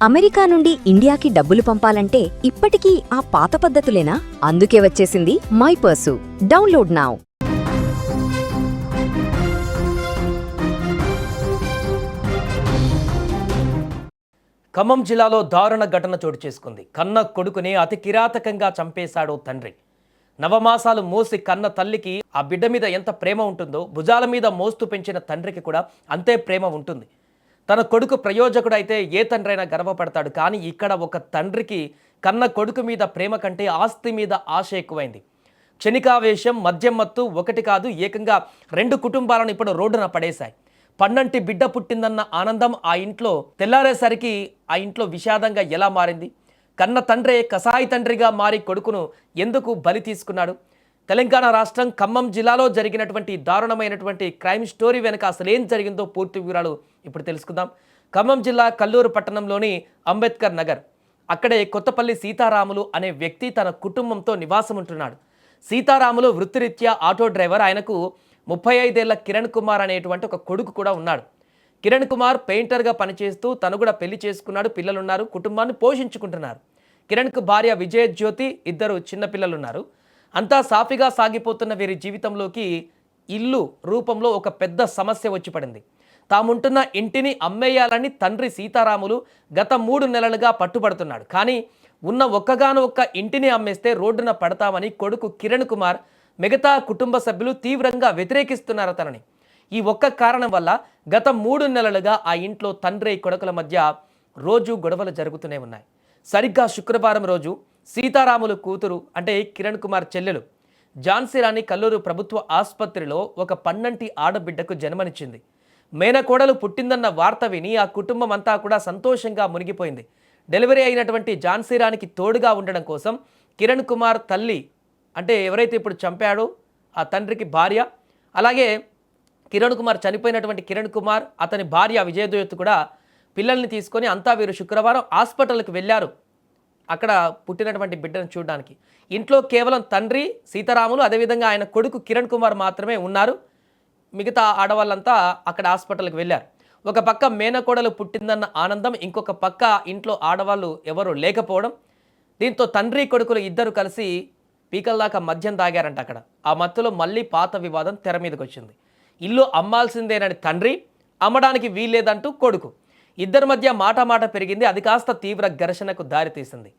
America నుండి ఇండియాకి డబ్బులు పంపాలంటే ఇప్పటికీ ఆ పాత పద్ధతులేనా? అందుకే వచ్చేసింది మైపర్సు. Download now. ఖమ్మం జిల్లాలో దారుణ ఘటన చోటు చేసుకుంది. కన్న కొడుకుని అతి కిరాతకంగా చంపేశాడు తండ్రి. నవమాసాలు మోసి కన్న తల్లికి ఆ బిడ్డ మీద ఎంత ప్రేమ ఉంటుందో, భుజాల మీద మోస్తూ పెంచిన తండ్రికి కూడా అంతే ప్రేమ ఉంటుంది. తన కొడుకు ప్రయోజకుడైతే ఏ తండ్రైనా గర్వపడతాడు. కానీ ఇక్కడ ఒక తండ్రికి కన్న కొడుకు మీద ప్రేమ కంటే ఆస్తి మీద ఆశ ఎక్కువైంది. క్షణికావేశం, మద్యం మత్తు ఒకటి కాదు, ఏకంగా 2 కుటుంబాలను ఇప్పుడు రోడ్డున పడేశాయి. పన్నంటి బిడ్డ పుట్టిందన్న ఆనందం ఆ ఇంట్లో తెల్లారేసరికి ఆ ఇంట్లో విషాదంగా ఎలా మారింది? కన్న తండ్రే కసాయి తండ్రిగా మారి కొడుకును ఎందుకు బలి తీసుకున్నాడు? తెలంగాణ రాష్ట్రం ఖమ్మం జిల్లాలో జరిగినటువంటి దారుణమైనటువంటి క్రైమ్ స్టోరీ వెనుక అసలు ఏం జరిగిందో పూర్తి వివరాలు ఇప్పుడు తెలుసుకుందాం. ఖమ్మం జిల్లా కల్లూరు పట్టణంలోని అంబేద్కర్ నగర్, అక్కడే కొత్తపల్లి సీతారాములు అనే వ్యక్తి తన కుటుంబంతో నివాసం ఉంటున్నాడు. సీతారాములు వృత్తిరీత్యా ఆటో డ్రైవర్. ఆయనకు 35 ఏళ్ల కిరణ్ కుమార్ అనేటువంటి ఒక కొడుకు కూడా ఉన్నాడు. కిరణ్ కుమార్ పెయింటర్గా పనిచేస్తూ తను కూడా పెళ్లి చేసుకున్నాడు, పిల్లలున్నారు, కుటుంబాన్ని పోషించుకుంటున్నారు. కిరణ్కు భార్య విజయజ్యోతి, 2 చిన్నపిల్లలున్నారు. అంతా సాఫీగా సాగిపోతున్న వీరి జీవితంలోకి ఇల్లు రూపంలో ఒక పెద్ద సమస్య వచ్చి పడింది. తాముంటున్న ఇంటిని అమ్మేయాలని తండ్రి సీతారాములు గత 3 నెలలుగా పట్టుబడుతున్నాడు. కానీ ఉన్న ఒక్క ఇంటిని అమ్మేస్తే రోడ్డున పడతామని కొడుకు కిరణ్ కుమార్, మిగతా కుటుంబ సభ్యులు తీవ్రంగా వ్యతిరేకిస్తున్నారు తనని. ఈ ఒక్క కారణం వల్ల గత 3 నెలలుగా ఆ ఇంట్లో తండ్రి కొడుకుల మధ్య రోజు గొడవలు జరుగుతూనే ఉన్నాయి. సరిగ్గా శుక్రవారం రోజు సీతారాములు కూతురు అంటే కిరణ్ కుమార్ చెల్లెలు ఝాన్సీ రాణి కల్లూరు ప్రభుత్వ ఆసుపత్రిలో ఒక పన్నంటి ఆడబిడ్డకు జన్మనిచ్చింది. మేనకోడలు పుట్టిందన్న వార్త విని ఆ కుటుంబం అంతా కూడా సంతోషంగా మునిగిపోయింది. డెలివరీ అయినటువంటి ఝాన్సీ రాణికి తోడుగా ఉండడం కోసం కిరణ్ కుమార్ తల్లి అంటే ఎవరైతే ఇప్పుడు చంపాడో ఆ తండ్రికి భార్య, అలాగే కిరణ్ కుమార్ చనిపోయినటువంటి కిరణ్ కుమార్ అతని భార్య విజయజ్యోతి కూడా పిల్లల్ని తీసుకొని అంతా వీరు శుక్రవారం హాస్పిటల్కి వెళ్ళారు. అక్కడ పుట్టినటువంటి బిడ్డను చూడడానికి. ఇంట్లో కేవలం తండ్రి సీతారాములు, అదేవిధంగా ఆయన కొడుకు కిరణ్ కుమార్ మాత్రమే ఉన్నారు. మిగతా ఆడవాళ్ళంతా అక్కడ హాస్పిటల్కి వెళ్ళారు. ఒక పక్క మేనకోడలు పుట్టిందన్న ఆనందం, ఇంకొక పక్క ఇంట్లో ఆడవాళ్ళు ఎవరు లేకపోవడం. దీంతో తండ్రి కొడుకులు 2 కలిసి పీకల దాకా మద్యం తాగారంట అక్కడ. ఆ మత్తులో మళ్ళీ పాత వివాదం తెర మీదకి వచ్చింది. ఇల్లు అమ్మాల్సిందేనని తండ్రి, అమ్మడానికి వీల్లేదంటూ కొడుకు. 2 మధ్య మాట పెరిగింది. అది కాస్త తీవ్ర ఘర్షణకు దారితీసింది.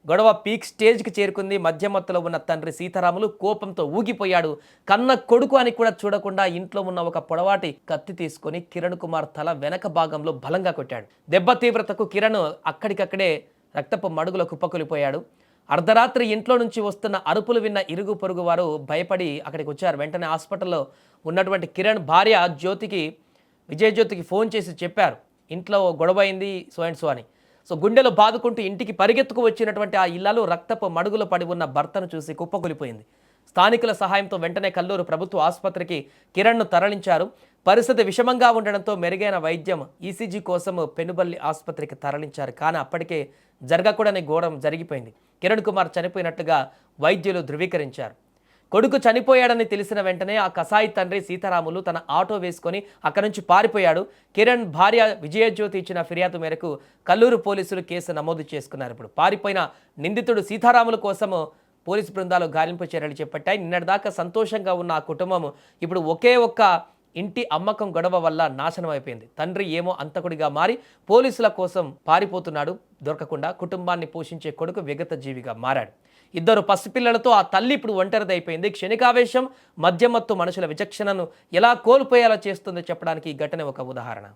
గొడవ పీక్ స్టేజ్కి చేరుకుంది. మధ్యమత్తులో ఉన్న తండ్రి సీతారాములు కోపంతో ఊగిపోయాడు. కన్న కొడుకు అని కూడా చూడకుండా ఇంట్లో ఉన్న ఒక పొడవాటి కత్తి తీసుకొని కిరణ్ కుమార్ తల వెనక భాగంలో బలంగా కొట్టాడు. దెబ్బ తీవ్రతకు కిరణ్ అక్కడికక్కడే రక్తపు మడుగులో కుప్పకూలిపోయాడు. అర్ధరాత్రి ఇంట్లో నుంచి వస్తున్న అరుపులు విన్న ఇరుగు పొరుగు వారు భయపడి అక్కడికి వచ్చారు. వెంటనే హాస్పిటల్లో ఉన్నటువంటి కిరణ్ భార్య విజయజ్యోతికి ఫోన్ చేసి చెప్పారు, ఇంట్లో గొడవ అయింది సో అండ్ సో అని. సో గుండెలో బాదుకుంటూ ఇంటికి పరిగెత్తుకు వచ్చినటువంటి ఆ ఇళ్లలో రక్తపు మడుగులు పడి ఉన్న భర్తను చూసి కుప్పకూలిపోయింది. స్థానికుల సహాయంతో వెంటనే కల్లూరు ప్రభుత్వ ఆసుపత్రికి కిరణ్ను తరలించారు. పరిస్థితి విషమంగా ఉండడంతో మెరుగైన వైద్యం ఈసీజీ కోసం పెనుబల్లి ఆసుపత్రికి తరలించారు. కానీ అప్పటికే జరగకూడని ఘోరం జరిగిపోయింది. కిరణ్ కుమార్ చనిపోయినట్లుగా వైద్యులు ధృవీకరించారు. కొడుకు చనిపోయాడని తెలిసిన వెంటనే ఆ కసాయి తండ్రి సీతారాములు తన ఆటో వేసుకొని అక్కడి నుంచి పారిపోయాడు. కిరణ్ భార్య విజయజ్యోతి ఇచ్చిన ఫిర్యాదు మేరకు కల్లూరు పోలీసులు కేసు నమోదు చేసుకున్నారు. ఇప్పుడు పారిపోయిన నిందితుడు సీతారాముల కోసం పోలీసు బృందాలు గాలింపు చర్యలు చేపట్టాయి. నిన్నటిదాకా సంతోషంగా ఉన్న ఆ కుటుంబం ఇప్పుడు ఒకే ఒక్క ఇంటి అమ్మకం గొడవ వల్ల నాశనం అయిపోయింది. తండ్రి ఏమో అంతకుడిగా మారి పోలీసుల కోసం పారిపోతున్నాడు. దొరకకుండా కుటుంబాన్ని పోషించే కొడుకు విగత జీవిగా మారాడు. 2 పసిపిల్లలతో ఆ తల్లి ఇప్పుడు ఒంటరిదైపోయింది. క్షణికావేశం, మద్యమత్తు మనుషుల విచక్షణను ఎలా కోల్పోయేలా చేస్తుందో చెప్పడానికి ఈ ఘటన ఒక ఉదాహరణ.